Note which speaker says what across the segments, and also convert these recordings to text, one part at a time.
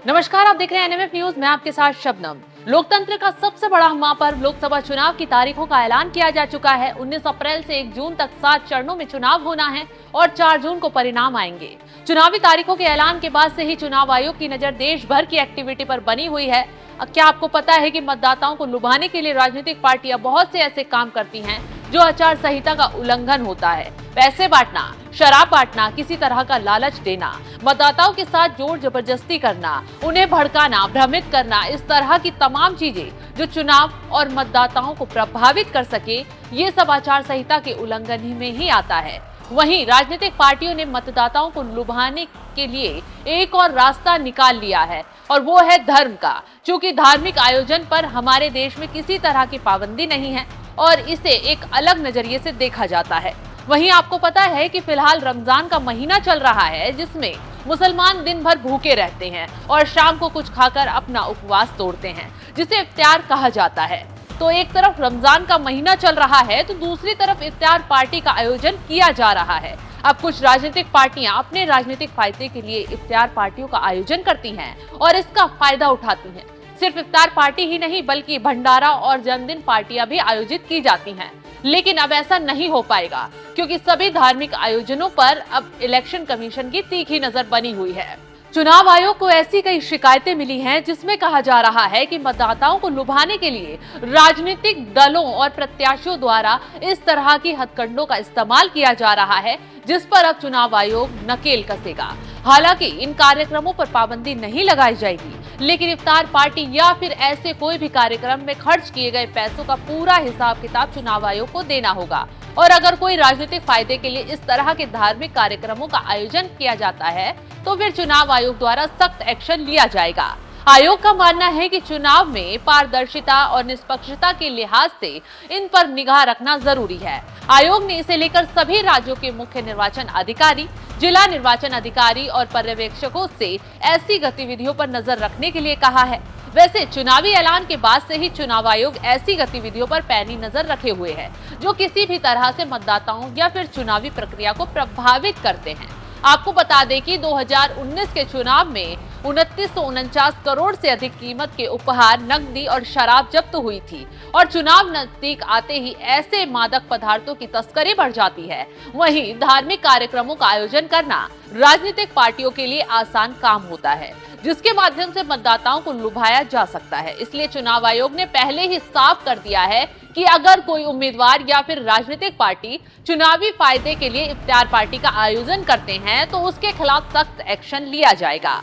Speaker 1: नमस्कार, आप देख रहे हैं एनएमएफ न्यूज। मैं आपके साथ शबनम। लोकतंत्र का सबसे बड़ा महापर्व लोकसभा चुनाव की तारीखों का ऐलान किया जा चुका है। 19 अप्रैल से 1 जून तक 7 चरणों में चुनाव होना है और 4 जून को परिणाम आएंगे। चुनावी तारीखों के ऐलान के बाद से ही चुनाव आयोग की नजर देश भर की एक्टिविटी पर बनी हुई है। क्या आपको पता है कि मतदाताओं को लुभाने के लिए राजनीतिक पार्टियां बहुत से ऐसे काम करती हैं जो आचार संहिता का उल्लंघन होता है। पैसे बांटना, शराब बांटना, किसी तरह का लालच देना, मतदाताओं के साथ जोर जबरदस्ती करना, उन्हें भड़काना, भ्रमित करना, इस तरह की तमाम चीजें जो चुनाव और मतदाताओं को प्रभावित कर सके, ये सब आचार संहिता के उल्लंघन ही में ही आता है। वहीं राजनीतिक पार्टियों ने मतदाताओं को लुभाने के लिए एक और रास्ता निकाल लिया है और वो है धर्म का। क्योंकि धार्मिक आयोजन पर हमारे देश में किसी तरह की पाबंदी नहीं है और इसे एक अलग नजरिए से देखा जाता है। वहीं आपको पता है कि फिलहाल रमजान का महीना चल रहा है, जिसमें मुसलमान दिन भर भूखे रहते हैं और शाम को कुछ खाकर अपना उपवास तोड़ते हैं, जिसे इफ्तार कहा जाता है। तो एक तरफ रमजान का महीना चल रहा है तो दूसरी तरफ इफ्तार पार्टी का आयोजन किया जा रहा है। अब कुछ राजनीतिक पार्टियां अपने राजनीतिक फायदे के लिए इफ्तार पार्टियों का आयोजन करती हैं और इसका फायदा उठाती हैं। सिर्फ इफ्तार पार्टी ही नहीं बल्कि भंडारा और जन्मदिन पार्टियां भी आयोजित की जाती हैं। लेकिन अब ऐसा नहीं हो पाएगा क्योंकि सभी धार्मिक आयोजनों पर अब इलेक्शन कमीशन की तीखी नजर बनी हुई है। चुनाव आयोग को ऐसी कई शिकायतें मिली हैं जिसमें कहा जा रहा है कि मतदाताओं को लुभाने के लिए राजनीतिक दलों और प्रत्याशियों द्वारा इस तरह की हथकंडों का इस्तेमाल किया जा रहा है, जिस पर अब चुनाव आयोग नकेल कसेगा। हालांकि इन कार्यक्रमों पर पाबंदी नहीं लगाई जाएगी, लेकिन इफ्तार पार्टी या फिर ऐसे कोई भी कार्यक्रम में खर्च किए गए पैसों का पूरा हिसाब किताब चुनाव आयोग को देना होगा। और अगर कोई राजनीतिक फायदे के लिए इस तरह के धार्मिक कार्यक्रमों का आयोजन किया जाता है तो फिर चुनाव आयोग द्वारा सख्त एक्शन लिया जाएगा। आयोग का मानना है कि चुनाव में पारदर्शिता और निष्पक्षता के लिहाज से इन पर निगाह रखना जरूरी है। आयोग ने इसे लेकर सभी राज्यों के मुख्य निर्वाचन अधिकारी, जिला निर्वाचन अधिकारी और पर्यवेक्षकों से ऐसी गतिविधियों पर नजर रखने के लिए कहा है। वैसे चुनावी ऐलान के बाद से ही चुनाव आयोग ऐसी गतिविधियों पर पैनी नजर रखे हुए है जो किसी भी तरह से मतदाताओं या फिर चुनावी प्रक्रिया को प्रभावित करते हैं। आपको बता दें कि 2019 के चुनाव में 2949 करोड़ से अधिक कीमत के उपहार, नकदी और शराब जब्त हुई थी और चुनाव नजदीक आते ही ऐसे मादक पदार्थों की तस्करी बढ़ जाती है। वहीं धार्मिक कार्यक्रमों का आयोजन करना राजनीतिक पार्टियों के लिए आसान काम होता है, जिसके माध्यम से मतदाताओं को लुभाया जा सकता है। इसलिए चुनाव आयोग ने पहले ही साफ कर दिया है कि अगर कोई उम्मीदवार या फिर राजनीतिक पार्टी चुनावी फायदे के लिए इफ्तार पार्टी का आयोजन करते हैं तो उसके खिलाफ सख्त एक्शन लिया जाएगा।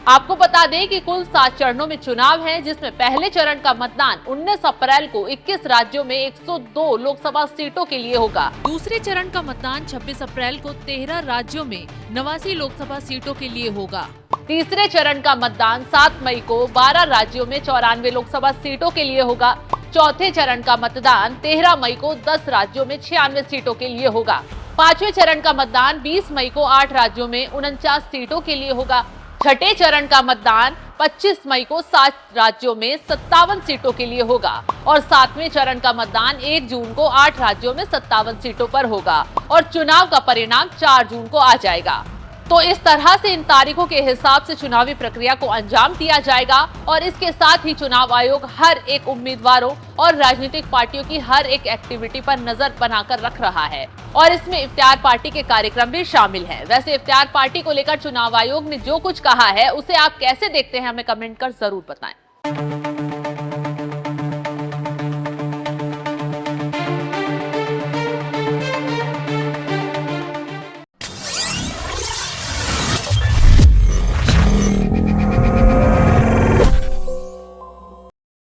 Speaker 1: आपको बता दें कि कुल 7 चरणों में चुनाव है, जिसमें पहले चरण का मतदान 19 अप्रैल को 21 राज्यों में 102 लोकसभा सीटों के लिए होगा। दूसरे चरण का मतदान 26 अप्रैल को 13 राज्यों में 89 लोकसभा सीटों के लिए होगा। तीसरे चरण का मतदान 7 मई को 12 राज्यों में 94 लोकसभा सीटों के लिए होगा। चौथे चरण का मतदान 13 मई को 10 राज्यों में 96 सीटों के लिए होगा। पांचवें चरण का मतदान 20 मई को 8 राज्यों में 49 सीटों के लिए होगा। छठे चरण का मतदान 25 मई को 7 राज्यों में 57 सीटों के लिए होगा और 7वें चरण का मतदान 1 जून को 8 राज्यों में 57 सीटों पर होगा और चुनाव का परिणाम 4 जून को आ जाएगा। तो इस तरह से इन तारीखों के हिसाब से चुनावी प्रक्रिया को अंजाम दिया जाएगा और इसके साथ ही चुनाव आयोग हर एक उम्मीदवारों और राजनीतिक पार्टियों की हर एक एक्टिविटी पर नजर बनाकर रख रहा है और इसमें इफ्तार पार्टी के कार्यक्रम भी शामिल हैं। वैसे इफ्तार पार्टी को लेकर चुनाव आयोग ने जो कुछ कहा है उसे आप कैसे देखते हैं, हमें कमेंट कर जरूर बताएं।